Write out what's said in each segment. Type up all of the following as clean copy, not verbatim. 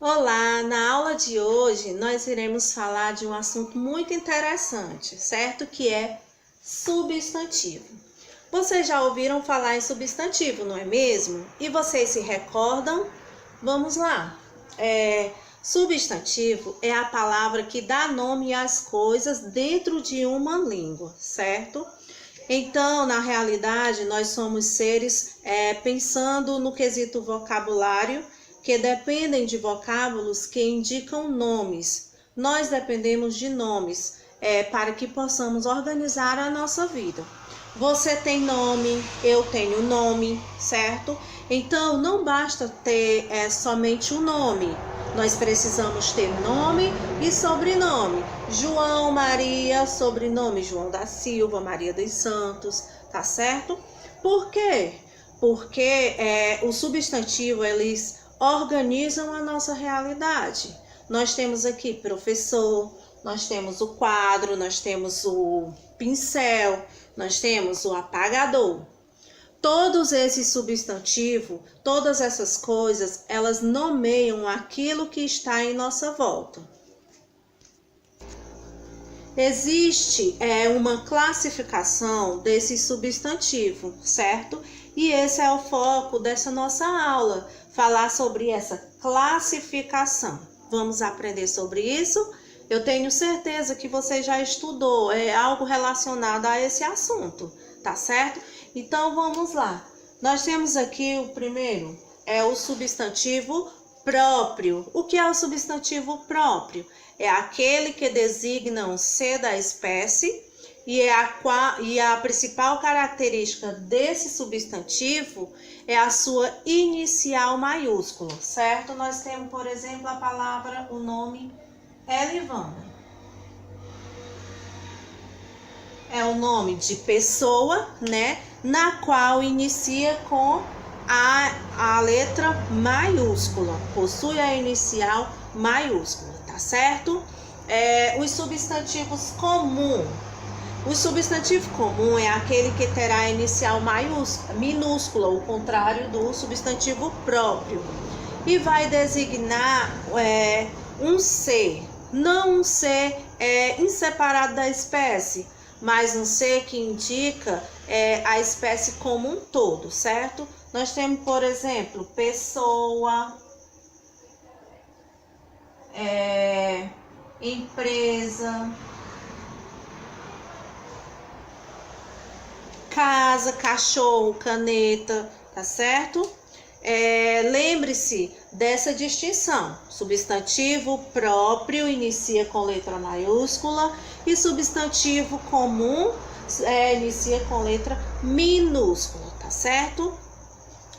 Olá, na aula de hoje nós iremos falar de um assunto muito interessante, certo? Que é substantivo. Vocês já ouviram falar em substantivo, não é mesmo? E vocês se recordam? Vamos lá. Substantivo é a palavra que dá nome às coisas dentro de uma língua, certo? Então, na realidade, nós somos seres pensando no quesito vocabulário, que dependem de vocábulos que indicam nomes. Nós dependemos de nomes para que possamos organizar a nossa vida. Você tem nome, eu tenho nome, certo? Então, não basta ter somente um nome. Nós precisamos ter nome e sobrenome. João Maria, sobrenome João da Silva, Maria dos Santos, tá certo? Por quê? Porque o substantivo, eles organizam a nossa realidade. Nós temos aqui professor, nós temos o quadro, nós temos o pincel, nós temos o apagador. Todos esses substantivos, todas essas coisas, elas nomeiam aquilo que está em nossa volta. Existe uma classificação desse substantivo, certo? E esse é o foco dessa nossa aula, falar sobre essa classificação. Vamos aprender sobre isso? Eu tenho certeza que você já estudou, é algo relacionado a esse assunto, tá certo? Então vamos lá. Nós temos aqui o primeiro, é o substantivo próprio. O que é o substantivo próprio? É aquele que designa um ser da espécie e a principal característica desse substantivo é a sua inicial maiúscula, certo? Nós temos, por exemplo, a palavra, o nome Elivana. É o nome de pessoa, né? Na qual inicia com a letra maiúscula, possui a inicial maiúscula, tá certo? Os substantivos comuns. O substantivo comum é aquele que terá a inicial minúscula, o contrário do substantivo próprio, e vai designar um ser, não um ser inseparado da espécie, mas um ser que indica a espécie como um todo, certo? Nós temos, por exemplo, pessoa, empresa, casa, cachorro, caneta, tá certo? Lembre-se dessa distinção. Substantivo próprio inicia com letra maiúscula e substantivo comum inicia com letra minúscula, tá certo?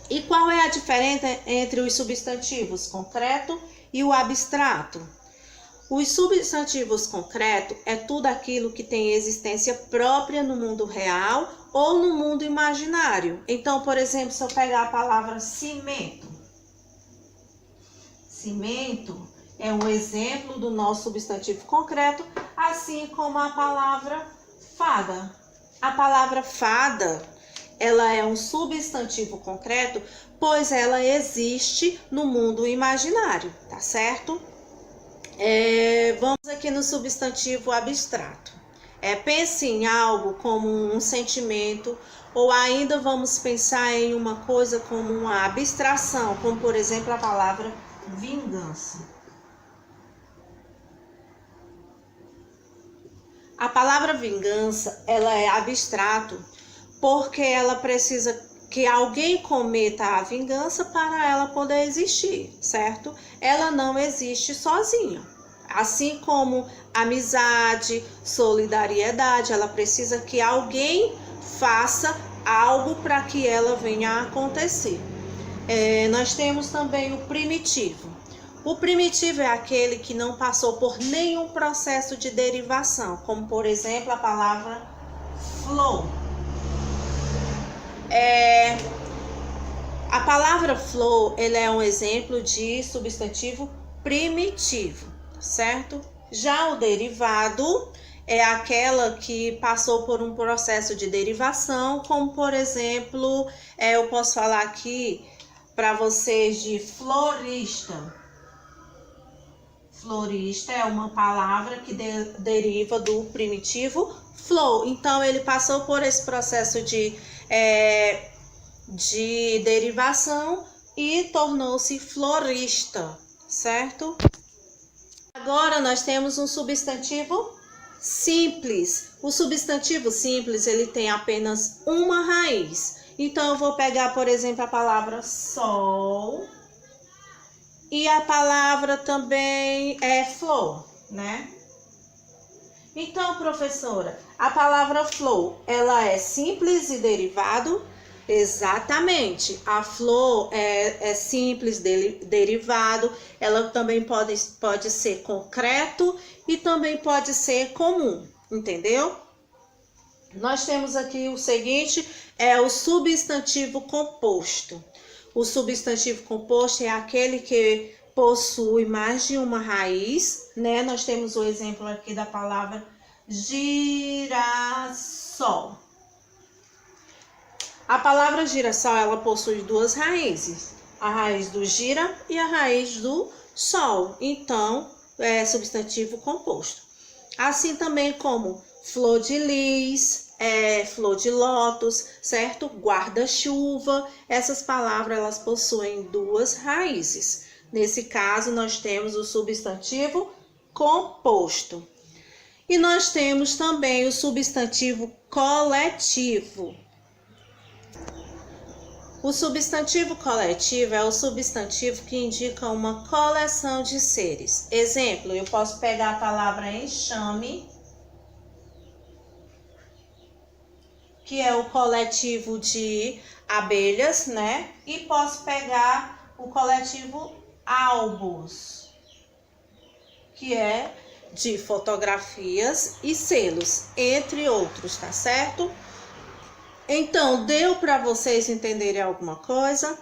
E qual é a diferença entre os substantivos concreto e o abstrato? Os substantivos concretos é tudo aquilo que tem existência própria no mundo real ou no mundo imaginário. Então, por exemplo, se eu pegar a palavra cimento. Cimento é um exemplo do nosso substantivo concreto, assim como a palavra fada. A palavra fada, ela é um substantivo concreto, pois ela existe no mundo imaginário, tá certo? Vamos aqui no substantivo abstrato. Pense em algo como um sentimento, ou ainda vamos pensar em uma coisa como uma abstração, como por exemplo a palavra vingança. A palavra vingança, ela é abstrato porque ela precisa que alguém cometa a vingança para ela poder existir, certo? Ela não existe sozinha. Assim como amizade, solidariedade, ela precisa que alguém faça algo para que ela venha a acontecer. Nós temos também o primitivo. O primitivo é aquele que não passou por nenhum processo de derivação, como por exemplo a palavra flor. A palavra flor, ele é um exemplo de substantivo primitivo, certo? Já o derivado é aquela que passou por um processo de derivação, como por exemplo, eu posso falar aqui para vocês de florista. Florista é uma palavra que deriva do primitivo flor. Então, ele passou por esse processo de derivação e tornou-se florista, certo? Agora, nós temos um substantivo simples. O substantivo simples, ele tem apenas uma raiz. Então, eu vou pegar, por exemplo, a palavra sol. E a palavra também é flor, né? Então, professora, a palavra flor, ela é simples e derivado? Exatamente. A flor é simples, derivado. Ela também pode ser concreto e também pode ser comum, entendeu? Nós temos aqui o seguinte, é o substantivo composto. O substantivo composto é aquele que possui mais de uma raiz, né? Nós temos o exemplo aqui da palavra girassol. A palavra girassol, ela possui duas raízes, a raiz do gira e a raiz do sol. Então, é substantivo composto. Assim também como flor de lis, flor de lótus, certo? Guarda-chuva, essas palavras elas possuem duas raízes. Nesse caso, nós temos o substantivo composto. E nós temos também o substantivo coletivo. O substantivo coletivo é o substantivo que indica uma coleção de seres. Exemplo, eu posso pegar a palavra enxame, que é o coletivo de abelhas, né? E posso pegar o coletivo álbus, que é de fotografias e selos, entre outros, tá certo? Então, deu para vocês entenderem alguma coisa?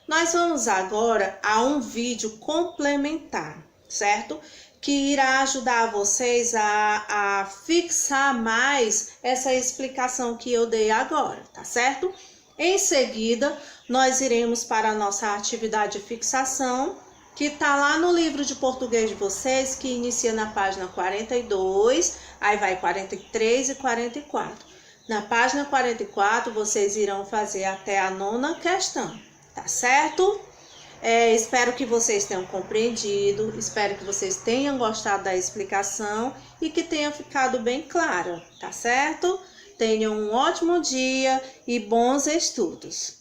Nós vamos agora a um vídeo complementar, certo? Que irá ajudar vocês a fixar mais essa explicação que eu dei agora, tá certo? Em seguida, nós iremos para a nossa atividade de fixação, que está lá no livro de português de vocês, que inicia na página 42, aí vai 43 e 44. Na página 44, vocês irão fazer até a 9ª questão, tá certo? Espero que vocês tenham compreendido, espero que vocês tenham gostado da explicação e que tenha ficado bem clara, tá certo? Tenham um ótimo dia e bons estudos!